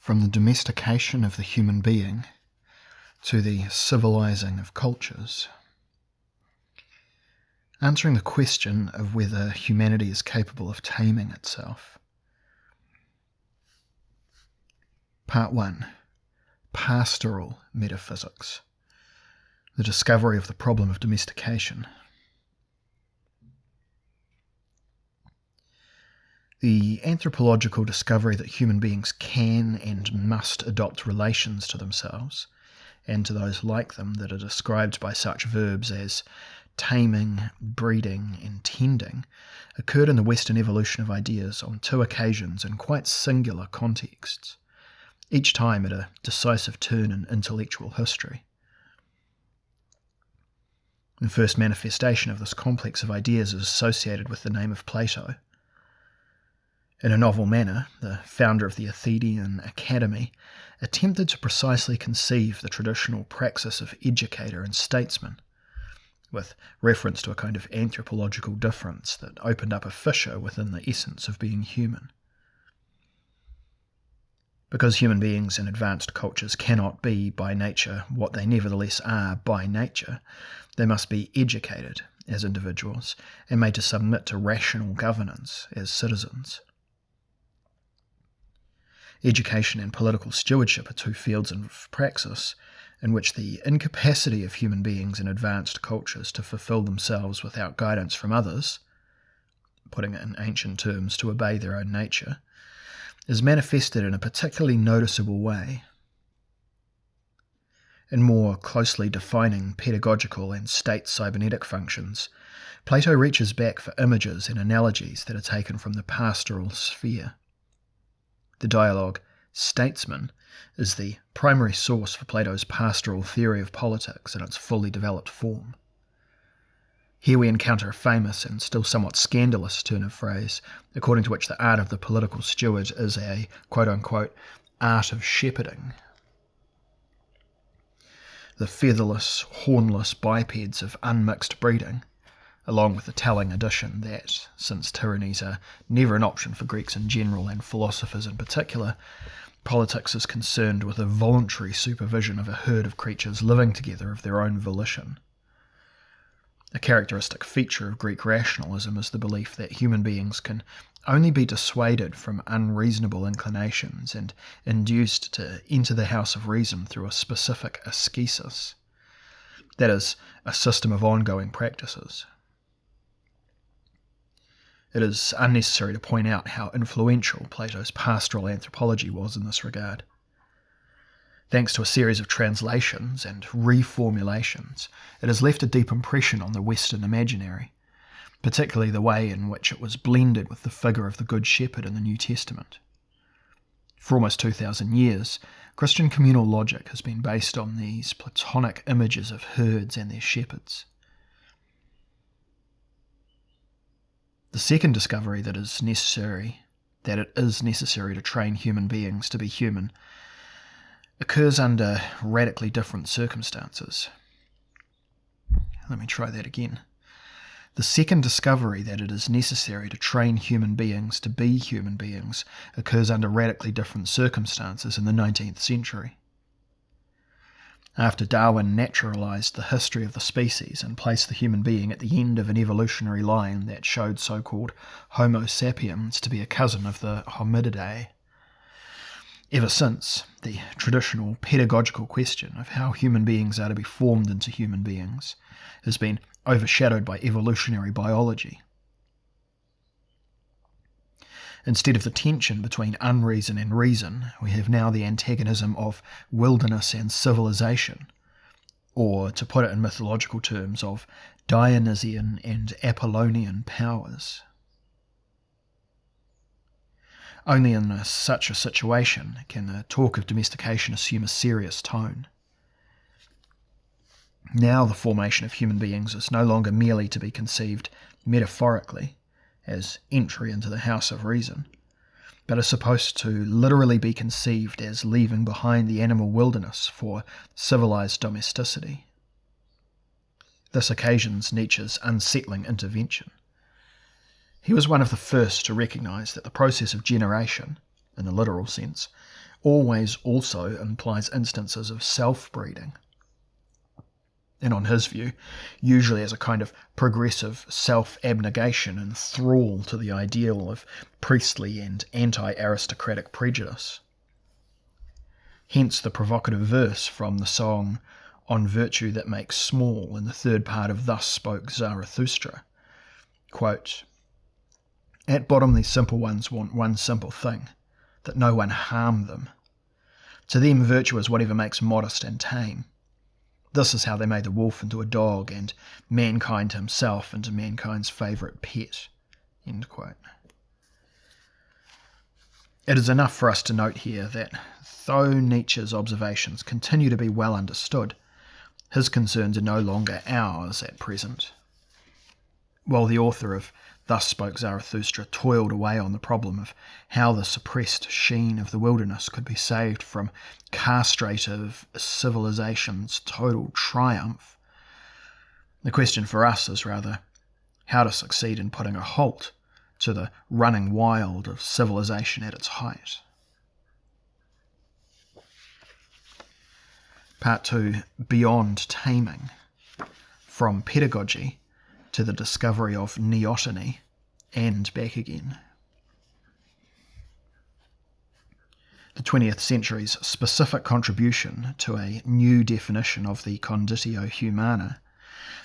From the domestication of the human being to the civilizing of cultures. Answering the question of whether humanity is capable of taming itself. Part 1. Pastoral Metaphysics. The discovery of the problem of domestication. The anthropological discovery that human beings can and must adopt relations to themselves and to those like them that are described by such verbs as taming, breeding, and tending occurred in the Western evolution of ideas on two occasions in quite singular contexts, each time at a decisive turn in intellectual history. The first manifestation of this complex of ideas is associated with the name of Plato. In a novel manner, the founder of the Athenian Academy attempted to precisely conceive the traditional praxis of educator and statesman, with reference to a kind of anthropological difference that opened up a fissure within the essence of being human. Because human beings in advanced cultures cannot be by nature what they nevertheless are by nature, they must be educated as individuals and made to submit to rational governance as citizens. Education and political stewardship are two fields of praxis in which the incapacity of human beings in advanced cultures to fulfill themselves without guidance from others, putting it in ancient terms, to obey their own nature, is manifested in a particularly noticeable way. In more closely defining pedagogical and state-cybernetic functions, Plato reaches back for images and analogies that are taken from the pastoral sphere. The dialogue statesman is the primary source for Plato's pastoral theory of politics in its fully developed form. Here we encounter a famous and still somewhat scandalous turn of phrase, according to which the art of the political steward is a quote-unquote art of shepherding. The featherless, hornless bipeds of unmixed breeding, along with the telling addition that, since tyrannies are never an option for Greeks in general and philosophers in particular, politics is concerned with a voluntary supervision of a herd of creatures living together of their own volition. A characteristic feature of Greek rationalism is the belief that human beings can only be dissuaded from unreasonable inclinations and induced to enter the house of reason through a specific ascesis, that is, a system of ongoing practices. It is unnecessary to point out how influential Plato's pastoral anthropology was in this regard. Thanks to a series of translations and reformulations, it has left a deep impression on the Western imaginary, particularly the way in which it was blended with the figure of the Good Shepherd in the New Testament. For almost 2,000 years, Christian communal logic has been based on these Platonic images of herds and their shepherds. The second discovery that it is necessary to train human beings to be human occurs under radically different circumstances. Let me try that again. The second discovery that it is necessary to train human beings to be human beings occurs under radically different circumstances in the 19th century. After Darwin naturalized the history of the species and placed the human being at the end of an evolutionary line that showed so-called Homo sapiens to be a cousin of the Hominidae, ever since, the traditional pedagogical question of how human beings are to be formed into human beings has been overshadowed by evolutionary biology. Instead of the tension between unreason and reason, we have now the antagonism of wilderness and civilization, or, to put it in mythological terms, of Dionysian and Apollonian powers. Only in such a situation can the talk of domestication assume a serious tone. Now the formation of human beings is no longer merely to be conceived metaphorically, as entry into the house of reason, but is supposed to literally be conceived as leaving behind the animal wilderness for civilized domesticity. This occasions Nietzsche's unsettling intervention. He was one of the first to recognize that the process of generation, in the literal sense, always also implies instances of self-breeding. And on his view, usually as a kind of progressive self-abnegation and thrall to the ideal of priestly and anti-aristocratic prejudice. Hence the provocative verse from the song On Virtue That Makes Small in the third part of Thus Spoke Zarathustra. Quote, "At bottom these simple ones want one simple thing, that no one harm them. To them virtue is whatever makes modest and tame. This is how they made the wolf into a dog and mankind himself into mankind's favourite pet." End quote. It is enough for us to note here that though Nietzsche's observations continue to be well understood, his concerns are no longer ours at present. While the author of Thus Spoke Zarathustra toiled away on the problem of how the suppressed sheen of the wilderness could be saved from castrative civilization's total triumph, the question for us is rather how to succeed in putting a halt to the running wild of civilization at its height. Part 2, Beyond Taming, from pedagogy to the discovery of neoteny and back again. The 20th century's specific contribution to a new definition of the conditio humana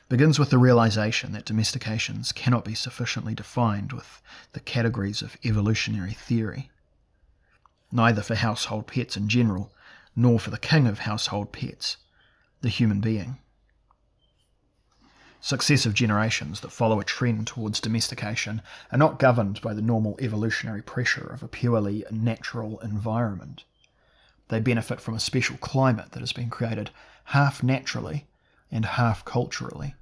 begins with the realization that domestications cannot be sufficiently defined with the categories of evolutionary theory, neither for household pets in general, nor for the king of household pets, the human being. Successive generations that follow a trend towards domestication are not governed by the normal evolutionary pressure of a purely natural environment. They benefit from a special climate that has been created half naturally and half culturally,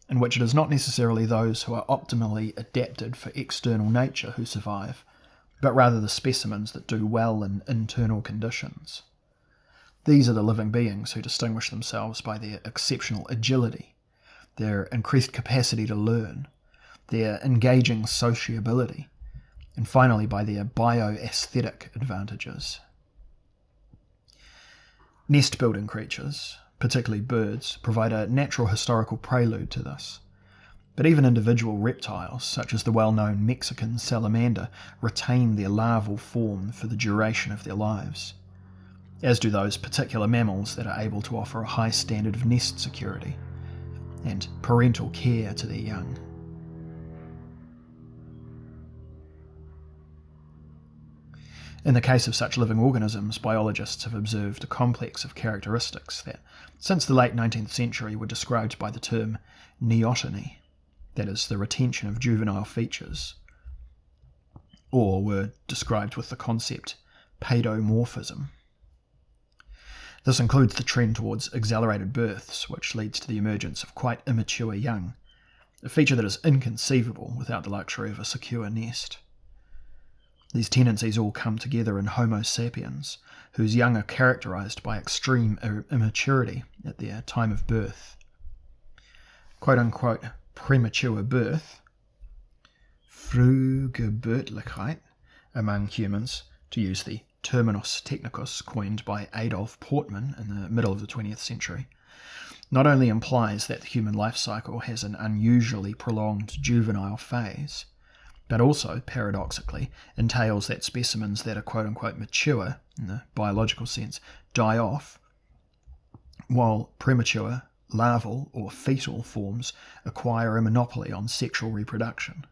in which it is not necessarily those who are optimally adapted for external nature who survive, but rather the specimens that do well in internal conditions. These are the living beings who distinguish themselves by their exceptional agility, their increased capacity to learn, their engaging sociability, and finally by their bioaesthetic advantages. Nest-building creatures, particularly birds, provide a natural historical prelude to this. But even individual reptiles, such as the well-known Mexican salamander, retain their larval form for the duration of their lives, as do those particular mammals that are able to offer a high standard of nest security and parental care to their young. In the case of such living organisms, biologists have observed a complex of characteristics that, since the late 19th century, were described by the term neoteny, that is, the retention of juvenile features, or were described with the concept paidomorphism. This includes the trend towards accelerated births, which leads to the emergence of quite immature young, a feature that is inconceivable without the luxury of a secure nest. These tendencies all come together in Homo sapiens, whose young are characterized by extreme immaturity at their time of birth. Quote-unquote premature birth, Frühgeburtlichkeit, among humans, to use the terminus technicus coined by Adolf Portman in the middle of the 20th century, not only implies that the human life cycle has an unusually prolonged juvenile phase, but also, paradoxically, entails that specimens that are quote-unquote mature, in the biological sense, die off, while premature, larval or fetal forms acquire a monopoly on sexual reproduction.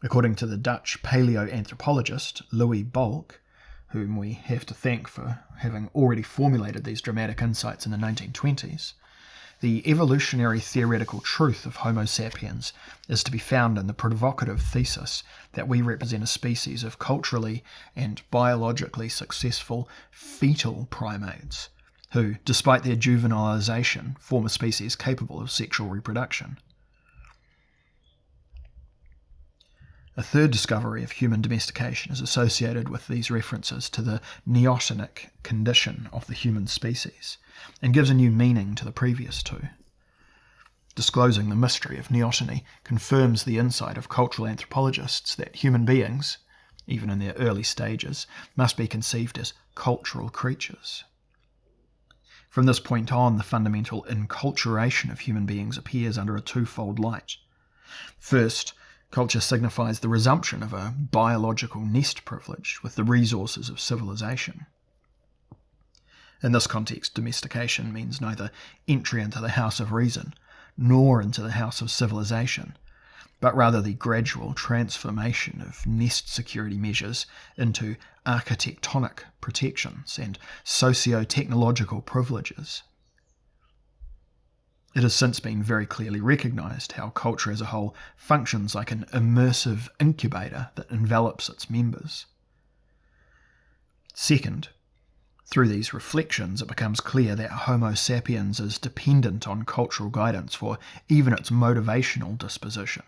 According to the Dutch paleoanthropologist Louis Bolk, whom we have to thank for having already formulated these dramatic insights in the 1920s, the evolutionary theoretical truth of Homo sapiens is to be found in the provocative thesis that we represent a species of culturally and biologically successful fetal primates, who, despite their juvenilization, form a species capable of sexual reproduction. A third discovery of human domestication is associated with these references to the neotenic condition of the human species, and gives a new meaning to the previous two. Disclosing the mystery of neoteny confirms the insight of cultural anthropologists that human beings, even in their early stages, must be conceived as cultural creatures. From this point on, the fundamental enculturation of human beings appears under a twofold light. First, culture signifies the resumption of a biological nest privilege with the resources of civilization. In this context, domestication means neither entry into the house of reason nor into the house of civilization, but rather the gradual transformation of nest security measures into architectonic protections and socio-technological privileges. It has since been very clearly recognised how culture as a whole functions like an immersive incubator that envelops its members. Second, through these reflections, it becomes clear that Homo sapiens is dependent on cultural guidance for even its motivational disposition.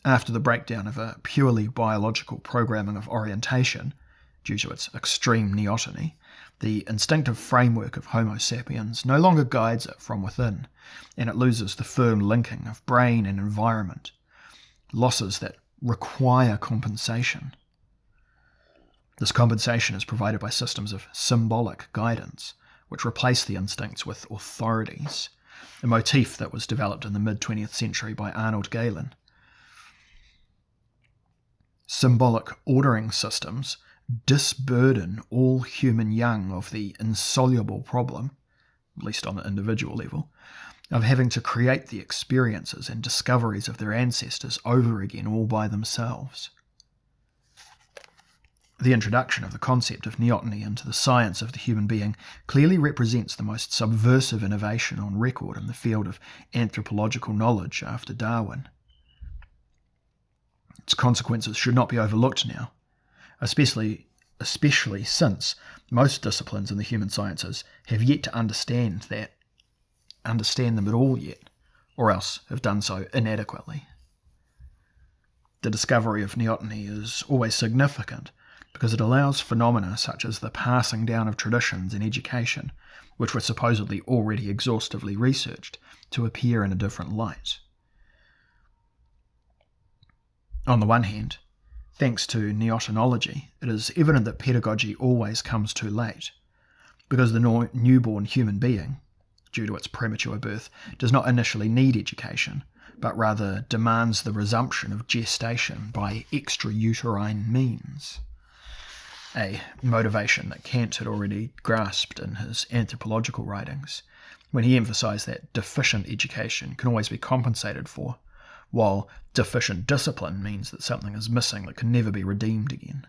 After the breakdown of a purely biological programming of orientation, due to its extreme neoteny, the instinctive framework of Homo sapiens no longer guides it from within, and it loses the firm linking of brain and environment, losses that require compensation. This compensation is provided by systems of symbolic guidance, which replace the instincts with authorities, a motif that was developed in the mid-20th century by Arnold Galen. Symbolic ordering systems disburden all human young of the insoluble problem, at least on the individual level, of having to create the experiences and discoveries of their ancestors over again all by themselves. The introduction of the concept of neoteny into the science of the human being clearly represents the most subversive innovation on record in the field of anthropological knowledge after Darwin. Its consequences should not be overlooked now, especially since most disciplines in the human sciences have yet to understand them at all yet, or else have done so inadequately. The discovery of neoteny is always significant because it allows phenomena such as the passing down of traditions in education, which were supposedly already exhaustively researched, to appear in a different light. On the one hand, thanks to neotenology, it is evident that pedagogy always comes too late, because the newborn human being, due to its premature birth, does not initially need education, but rather demands the resumption of gestation by extrauterine means, a motivation that Kant had already grasped in his anthropological writings, when he emphasised that deficient education can always be compensated for, while deficient discipline means that something is missing that can never be redeemed again.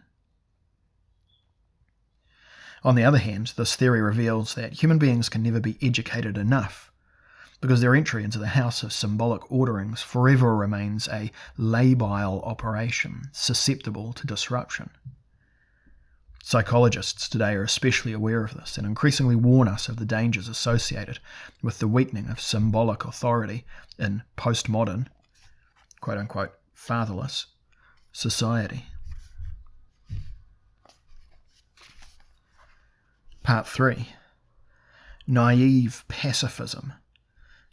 On the other hand, this theory reveals that human beings can never be educated enough, because their entry into the house of symbolic orderings forever remains a labile operation, susceptible to disruption. Psychologists today are especially aware of this and increasingly warn us of the dangers associated with the weakening of symbolic authority in postmodern, quote-unquote, fatherless society. Part 3. Naive pacifism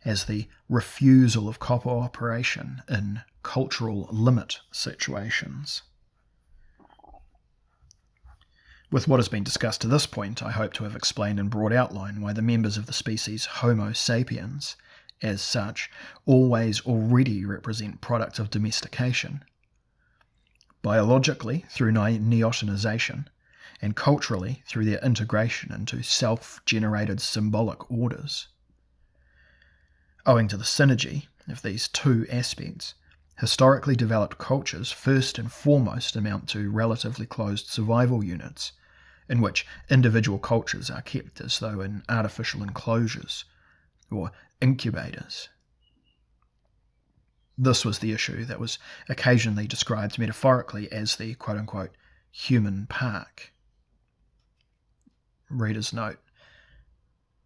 as the refusal of cooperation in cultural limit situations. With what has been discussed to this point, I hope to have explained in broad outline why the members of the species Homo sapiens, as such, always already represent products of domestication. Biologically, through neotenization, and culturally, through their integration into self-generated symbolic orders. Owing to the synergy of these two aspects, historically developed cultures first and foremost amount to relatively closed survival units, in which individual cultures are kept as though in artificial enclosures, or incubators. This was the issue that was occasionally described metaphorically as the quote-unquote human park. Reader's note,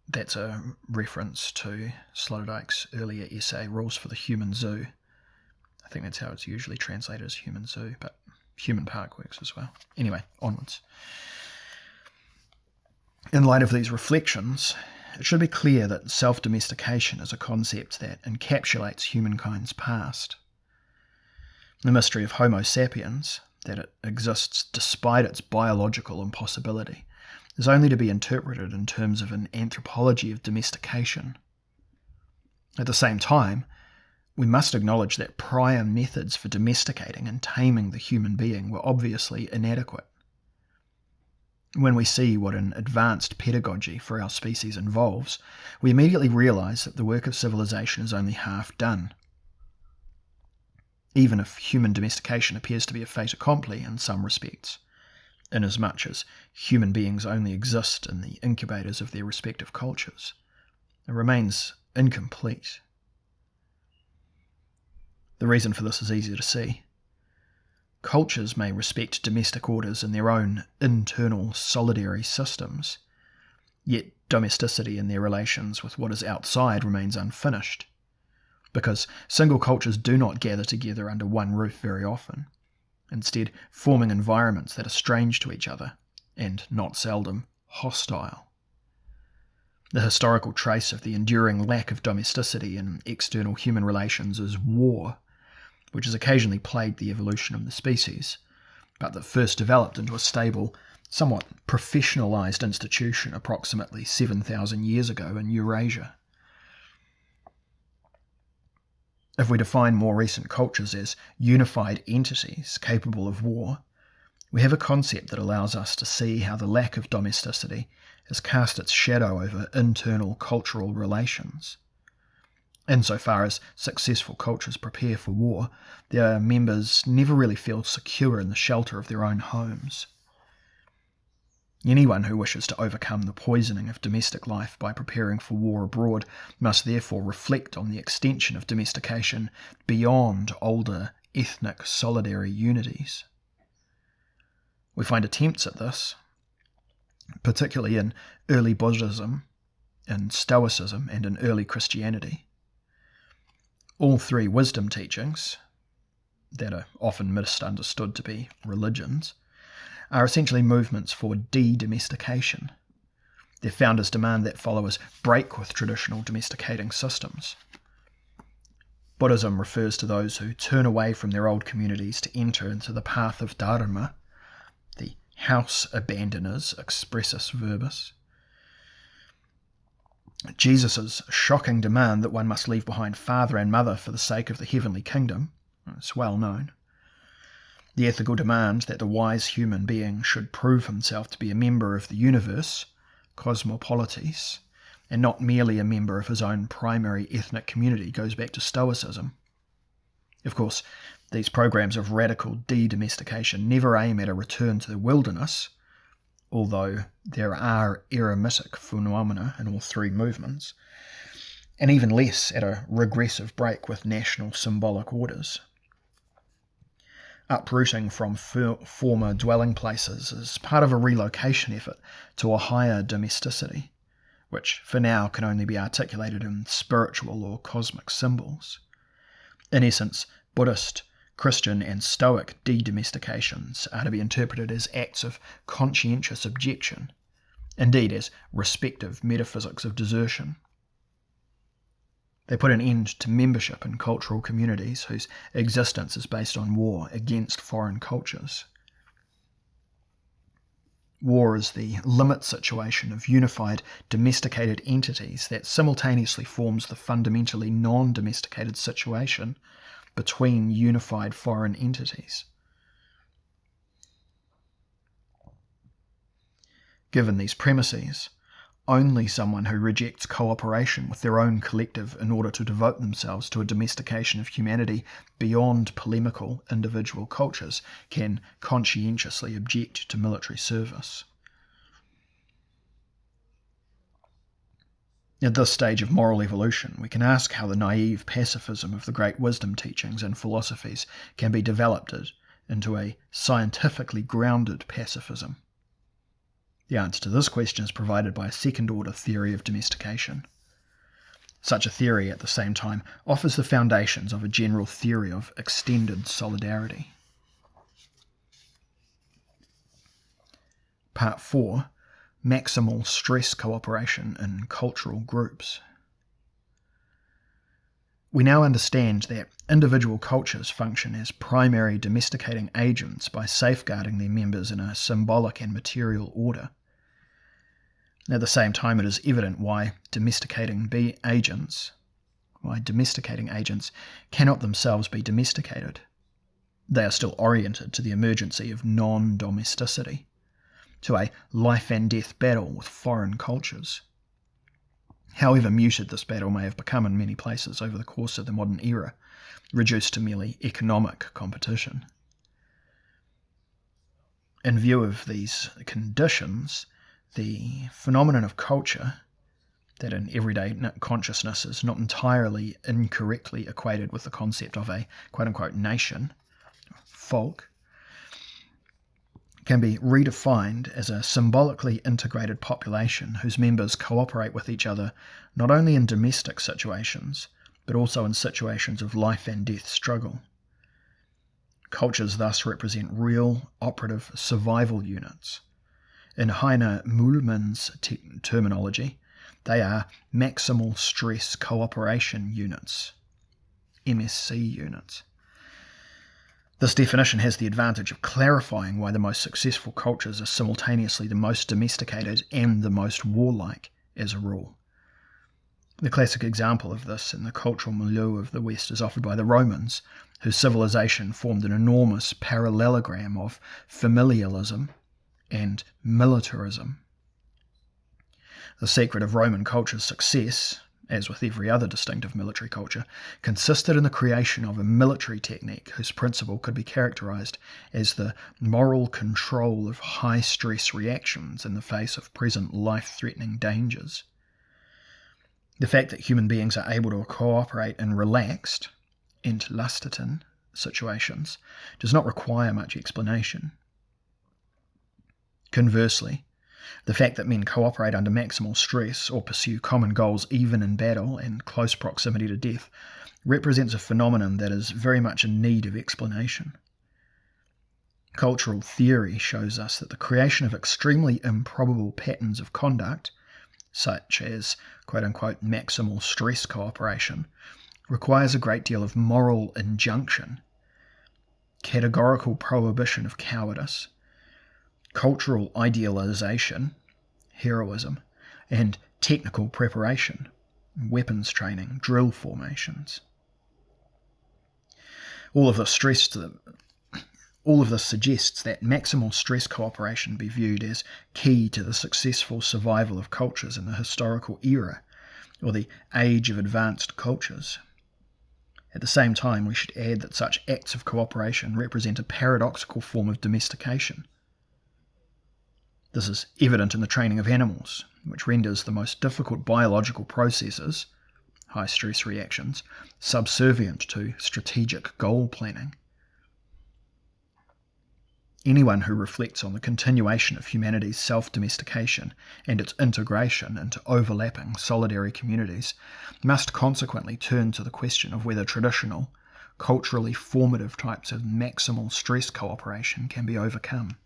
that's a reference to Sloterdijk's earlier essay, Rules for the Human Zoo. I think that's how it's usually translated as human zoo, but human park works as well. Anyway, onwards. In light of these reflections, it should be clear that self-domestication is a concept that encapsulates humankind's past. The mystery of Homo sapiens, that it exists despite its biological impossibility, is only to be interpreted in terms of an anthropology of domestication. At the same time, we must acknowledge that prior methods for domesticating and taming the human being were obviously inadequate. When we see what an advanced pedagogy for our species involves, we immediately realise that the work of civilization is only half done. Even if human domestication appears to be a fait accompli in some respects, inasmuch as human beings only exist in the incubators of their respective cultures, it remains incomplete. The reason for this is easy to see. Cultures may respect domestic orders in their own internal solidary systems, yet domesticity in their relations with what is outside remains unfinished, because single cultures do not gather together under one roof very often, instead forming environments that are strange to each other, and not seldom hostile. The historical trace of the enduring lack of domesticity in external human relations is war, which has occasionally plagued the evolution of the species, but that first developed into a stable, somewhat professionalised institution approximately 7,000 years ago in Eurasia. If we define more recent cultures as unified entities capable of war, we have a concept that allows us to see how the lack of domesticity has cast its shadow over internal cultural relations. Insofar as successful cultures prepare for war, their members never really feel secure in the shelter of their own homes. Anyone who wishes to overcome the poisoning of domestic life by preparing for war abroad must therefore reflect on the extension of domestication beyond older ethnic solidary unities. We find attempts at this, particularly in early Buddhism, in Stoicism, and in early Christianity. All three wisdom teachings, that are often misunderstood to be religions, are essentially movements for de-domestication. Their founders demand that followers break with traditional domesticating systems. Buddhism refers to those who turn away from their old communities to enter into the path of Dharma, the house abandoners expressus verbis. Jesus' shocking demand that one must leave behind father and mother for the sake of the heavenly kingdom is well known. The ethical demand that the wise human being should prove himself to be a member of the universe, cosmopolites, and not merely a member of his own primary ethnic community goes back to Stoicism. Of course, these programs of radical de-domestication never aim at a return to the wilderness, although there are eremitic phenomena in all three movements, and even less at a regressive break with national symbolic orders. Uprooting from former dwelling places is part of a relocation effort to a higher domesticity, which for now can only be articulated in spiritual or cosmic symbols. In essence, Buddhist, Christian and Stoic de-domestications are to be interpreted as acts of conscientious objection, indeed as respective metaphysics of desertion. They put an end to membership in cultural communities whose existence is based on war against foreign cultures. War is the limit situation of unified domesticated entities that simultaneously forms the fundamentally non-domesticated situation between unified foreign entities. Given these premises, only someone who rejects cooperation with their own collective in order to devote themselves to a domestication of humanity beyond polemical individual cultures can conscientiously object to military service. At this stage of moral evolution, we can ask how the naive pacifism of the great wisdom teachings and philosophies can be developed into a scientifically grounded pacifism. The answer to this question is provided by a second-order theory of domestication. Such a theory, at the same time, offers the foundations of a general theory of extended solidarity. Part 4. Maximal stress cooperation in cultural groups. We now understand that individual cultures function as primary domesticating agents by safeguarding their members in a symbolic and material order. At the same time, it is evident why domesticating agents cannot themselves be domesticated. They are still oriented to the emergency of non-domesticity, to a life and death battle with foreign cultures. However muted this battle may have become in many places over the course of the modern era, reduced to merely economic competition. In view of these conditions, the phenomenon of culture, that in everyday consciousness is not entirely incorrectly equated with the concept of a quote-unquote nation, folk, can be redefined as a symbolically integrated population whose members cooperate with each other not only in domestic situations, but also in situations of life and death struggle. Cultures thus represent real, operative survival units. In Heiner Mühlmann's terminology, they are maximal stress cooperation units, MSC units. This definition has the advantage of clarifying why the most successful cultures are simultaneously the most domesticated and the most warlike, as a rule. The classic example of this in the cultural milieu of the West is offered by the Romans, whose civilization formed an enormous parallelogram of familialism and militarism. The secret of Roman culture's success, as with every other distinctive military culture, consisted in the creation of a military technique whose principle could be characterized as the moral control of high-stress reactions in the face of present life-threatening dangers. The fact that human beings are able to cooperate in relaxed, entlasteten situations does not require much explanation. Conversely, the fact that men cooperate under maximal stress or pursue common goals even in battle and close proximity to death represents a phenomenon that is very much in need of explanation. Cultural theory shows us that the creation of extremely improbable patterns of conduct, such as quote-unquote maximal stress cooperation, requires a great deal of moral injunction, categorical prohibition of cowardice, cultural idealization, heroism, and technical preparation, weapons training, drill formations. All of this suggests that maximal stress cooperation be viewed as key to the successful survival of cultures in the historical era, or the age of advanced cultures. At the same time, we should add that such acts of cooperation represent a paradoxical form of domestication. This is evident in the training of animals, which renders the most difficult biological processes, high-stress reactions, subservient to strategic goal planning. Anyone who reflects on the continuation of humanity's self-domestication and its integration into overlapping solidary communities must consequently turn to the question of whether traditional, culturally formative types of maximal stress cooperation can be overcome.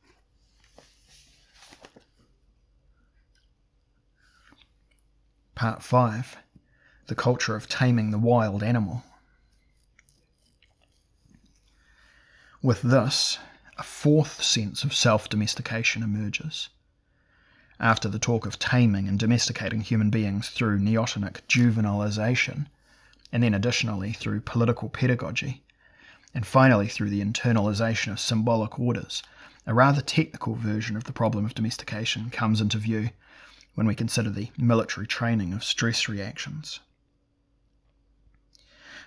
Part 5. The culture of taming the wild animal. With this, a fourth sense of self-domestication emerges. After the talk of taming and domesticating human beings through neotenic juvenilization, and then additionally through political pedagogy, and finally through the internalization of symbolic orders, a rather technical version of the problem of domestication comes into view when we consider the military training of stress reactions.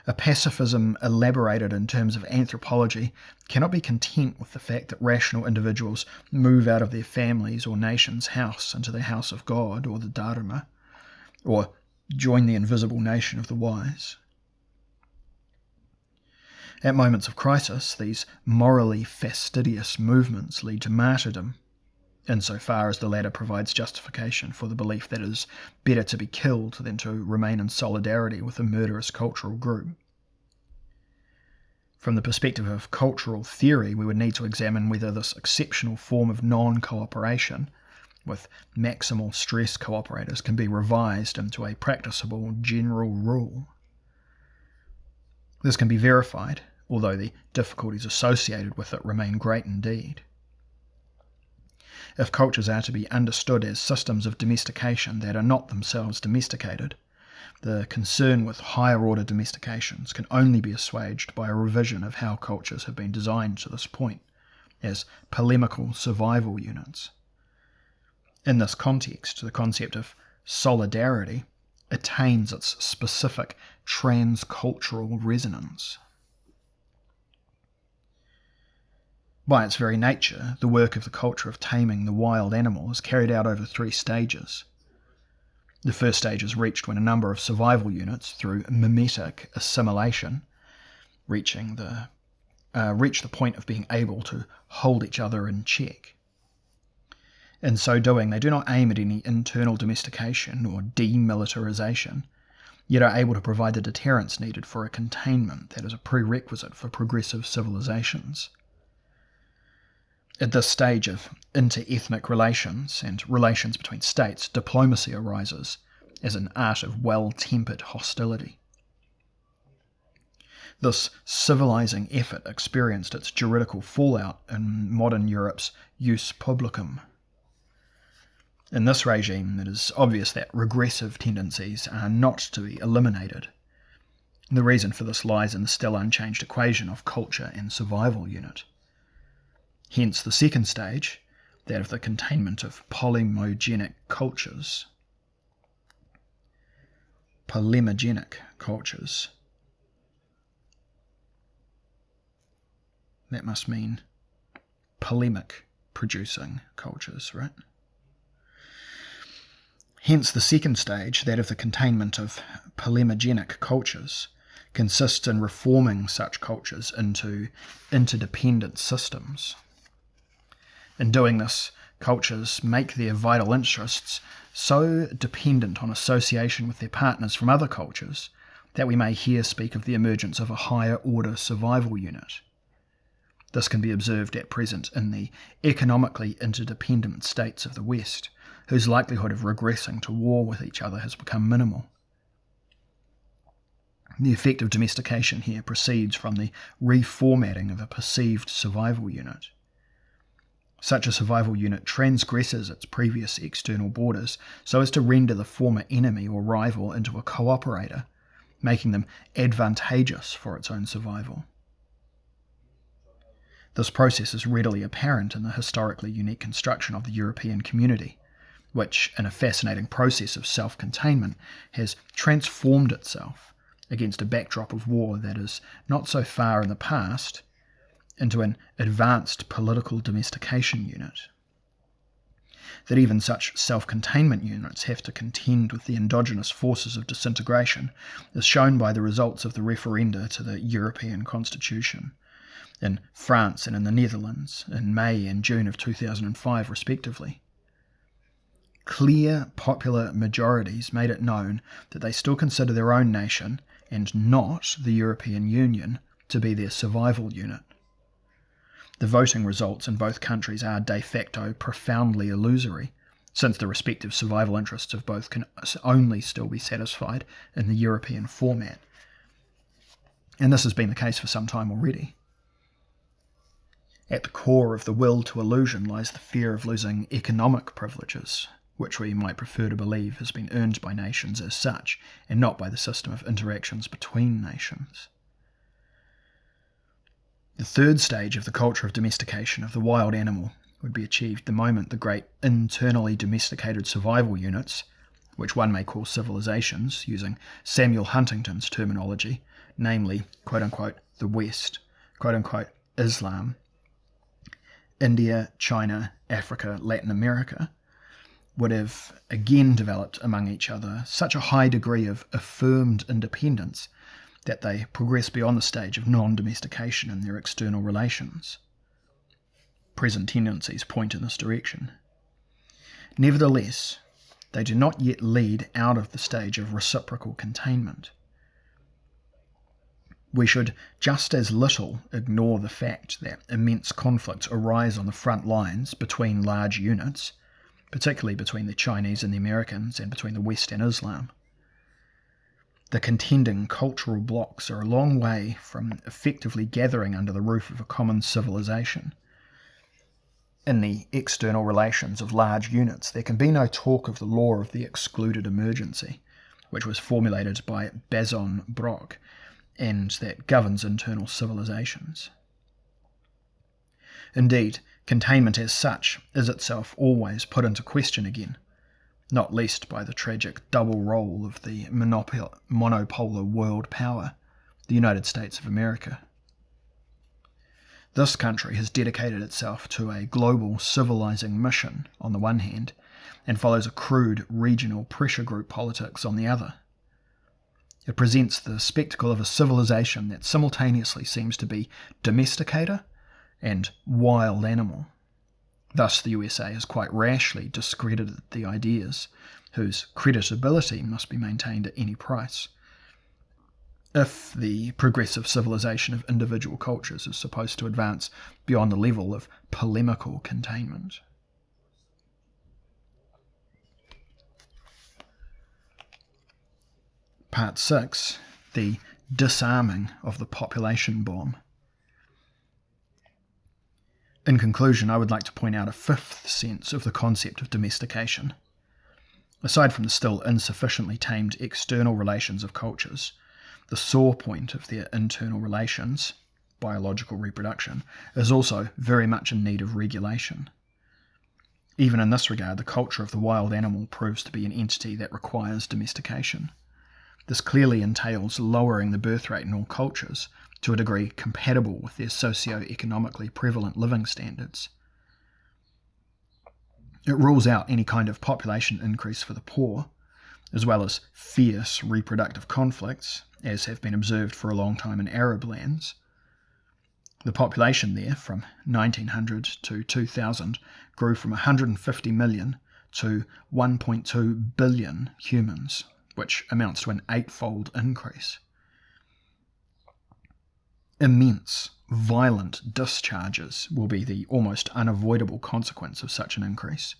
A pacifism elaborated in terms of anthropology cannot be content with the fact that rational individuals move out of their family's or nation's house into the house of God or the Dharma, or join the invisible nation of the wise. At moments of crisis, these morally fastidious movements lead to martyrdom, insofar as the latter provides justification for the belief that it is better to be killed than to remain in solidarity with a murderous cultural group. From the perspective of cultural theory, we would need to examine whether this exceptional form of non-cooperation with maximal stress cooperators can be revised into a practicable general rule. This can be verified, although the difficulties associated with it remain great indeed. If cultures are to be understood as systems of domestication that are not themselves domesticated, the concern with higher order domestications can only be assuaged by a revision of how cultures have been designed to this point, as polemical survival units. In this context, the concept of solidarity attains its specific transcultural resonance. By its very nature, the work of the culture of taming the wild animal is carried out over 3 stages. The first stage is reached when a number of survival units, through mimetic assimilation, reach the point of being able to hold each other in check. In so doing, they do not aim at any internal domestication or demilitarization, yet are able to provide the deterrence needed for a containment that is a prerequisite for progressive civilizations. At this stage of inter-ethnic relations and relations between states, diplomacy arises as an art of well-tempered hostility. This civilizing effort experienced its juridical fallout in modern Europe's jus publicum. In this regime, it is obvious that regressive tendencies are not to be eliminated. The reason for this lies in the still unchanged equation of culture and survival unit. Hence the second stage, that of the containment of polemogenic cultures. Polemogenic cultures. That must mean polemic producing cultures, right? Hence the second stage, that of the containment of polemogenic cultures, consists in reforming such cultures into interdependent systems. In doing this, cultures make their vital interests so dependent on association with their partners from other cultures that we may here speak of the emergence of a higher order survival unit. This can be observed at present in the economically interdependent states of the West, whose likelihood of regressing to war with each other has become minimal. The effect of domestication here proceeds from the reformatting of a perceived survival unit. Such a survival unit transgresses its previous external borders so as to render the former enemy or rival into a cooperator, making them advantageous for its own survival. This process is readily apparent in the historically unique construction of the European community, which, in a fascinating process of self-containment, has transformed itself against a backdrop of war that is not so far in the past into an advanced political domestication unit. That even such self-containment units have to contend with the endogenous forces of disintegration is shown by the results of the referenda to the European Constitution in France and in the Netherlands in May and June of 2005 respectively. Clear popular majorities made it known that they still consider their own nation and not the European Union to be their survival unit. The voting results in both countries are de facto profoundly illusory, since the respective survival interests of both can only still be satisfied in the European format. And this has been the case for some time already. At the core of the will to illusion lies the fear of losing economic privileges, which we might prefer to believe has been earned by nations as such, and not by the system of interactions between nations. The third stage of the culture of domestication of the wild animal would be achieved the moment the great internally domesticated survival units, which one may call civilizations, using Samuel Huntington's terminology, namely, quote-unquote, the West, quote-unquote, Islam, India, China, Africa, Latin America, would have again developed among each other such a high degree of affirmed independence that they progress beyond the stage of non-domestication in their external relations. Present tendencies point in this direction. Nevertheless, they do not yet lead out of the stage of reciprocal containment. We should just as little ignore the fact that immense conflicts arise on the front lines between large units, particularly between the Chinese and the Americans and between the West and Islam. The contending cultural blocks are a long way from effectively gathering under the roof of a common civilization. In the external relations of large units, there can be no talk of the law of the excluded emergency, which was formulated by Bazon Brock, and that governs internal civilizations. Indeed, containment as such is itself always put into question again, not least by the tragic double role of the monopolar world power, the United States of America. This country has dedicated itself to a global civilizing mission on the one hand, and follows a crude regional pressure group politics on the other. It presents the spectacle of a civilization that simultaneously seems to be domesticator and wild animal. Thus the USA has quite rashly discredited the ideas, whose creditability must be maintained at any price, if the progressive civilization of individual cultures is supposed to advance beyond the level of polemical containment. Part 6. The disarming of the population bomb. In conclusion, I would like to point out a fifth sense of the concept of domestication. Aside from the still insufficiently tamed external relations of cultures, the sore point of their internal relations, biological reproduction, is also very much in need of regulation. Even in this regard, the culture of the wild animal proves to be an entity that requires domestication. This clearly entails lowering the birth rate in all cultures to a degree compatible with their socio-economically prevalent living standards. It rules out any kind of population increase for the poor, as well as fierce reproductive conflicts, as have been observed for a long time in Arab lands. The population there, from 1900 to 2000, grew from 150 million to 1.2 billion humans, which amounts to an 8-fold increase. Immense, violent discharges will be the almost unavoidable consequence of such an increase.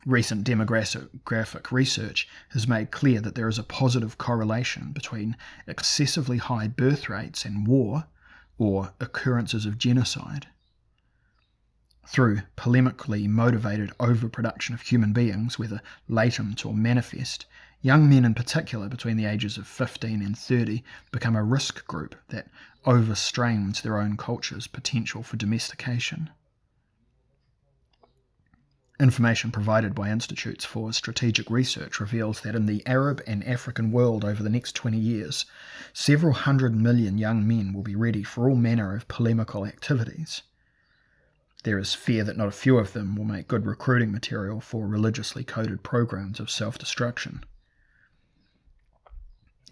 Recent demographic research has made clear that there is a positive correlation between excessively high birth rates and war, or occurrences of genocide. Through polemically motivated overproduction of human beings, whether latent or manifest, young men in particular between the ages of 15 and 30 become a risk group that overstrains their own culture's potential for domestication. Information provided by Institutes for Strategic Research reveals that in the Arab and African world over the next 20 years, several 100 million young men will be ready for all manner of polemical activities. There is fear that not a few of them will make good recruiting material for religiously coded programs of self-destruction.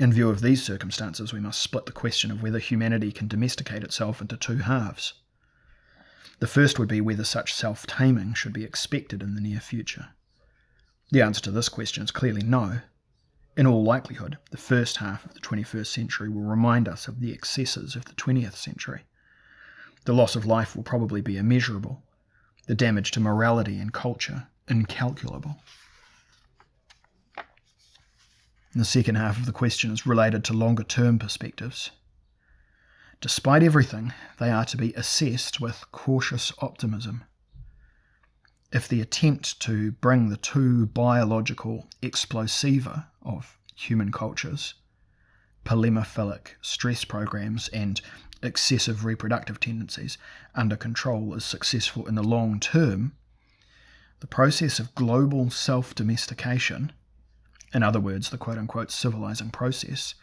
In view of these circumstances, we must split the question of whether humanity can domesticate itself into two halves. The first would be whether such self-taming should be expected in the near future. The answer to this question is clearly no. In all likelihood, the first half of the 21st century will remind us of the excesses of the 20th century. The loss of life will probably be immeasurable, the damage to morality and culture incalculable. The second half of the question is related to longer-term perspectives. Despite everything, they are to be assessed with cautious optimism. If the attempt to bring the two biological explosiva of human cultures, polemophilic stress programs and excessive reproductive tendencies, under control is successful in the long term, the process of global self-domestication, in other words, the quote-unquote civilizing process,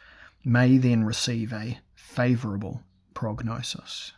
may then receive a favourable prognosis.